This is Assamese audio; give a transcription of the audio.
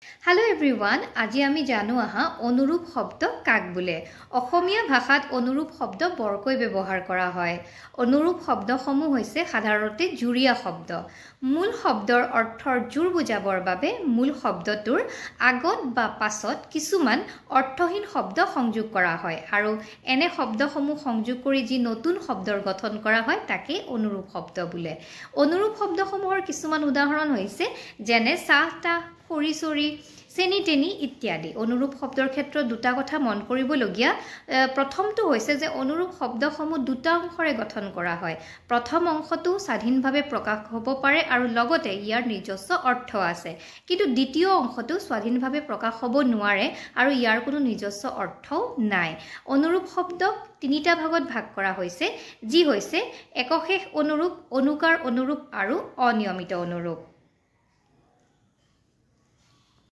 Hello everyone, আজি আমি জানো আহা অনুৰূপ শব্দ কাক বোলে। অসমীয়া ভাষাত অনুৰূপ শব্দ বৰকৈ ব্যৱহাৰ কৰা হয়। অনুৰূপ শব্দসমূহ হৈছে সাধাৰণতে জুৰীয়া শব্দ। মূল শব্দৰ অৰ্থৰ জোৰ বুজাবৰ বাবে মূল শব্দটোৰ আগত বা পাছত কিছুমান অৰ্থহীন শব্দ সংযোগ কৰা হয় আৰু এনে শব্দসমূহ সংযোগ কৰি যি নতুন শব্দৰ গঠন কৰা হয় তাকে অনুৰূপ শব্দ বোলে। অনুৰূপ শব্দসমূহৰ কিছুমান উদাহৰণ হৈছে যেনে চাহ তাহ খৰি চেনি টেনি ইত্যাদি। অনুৰূপ শব্দৰ ক্ষেত্ৰত দুটা কথা মন কৰিবলগীয়া। প্ৰথমটো হৈছে যে অনুৰূপ শব্দসমূহ দুটা অংশৰে গঠন কৰা হয়। প্ৰথম অংশটো স্বাধীনভাৱে প্ৰকাশ হ'ব পাৰে আৰু লগতে ইয়াৰ নিজস্ব অৰ্থ আছে, কিন্তু দ্বিতীয় অংশটো স্বাধীনভাৱে প্ৰকাশ হ'ব নোৱাৰে আৰু ইয়াৰ কোনো নিজস্ব অৰ্থও নাই। অনুৰূপ শব্দক তিনিটা ভাগত ভাগ কৰা হৈছে, যি হৈছে একশেষ অনুৰূপ, অনুকাৰ অনুৰূপ আৰু অনিয়মিত অনুৰূপ।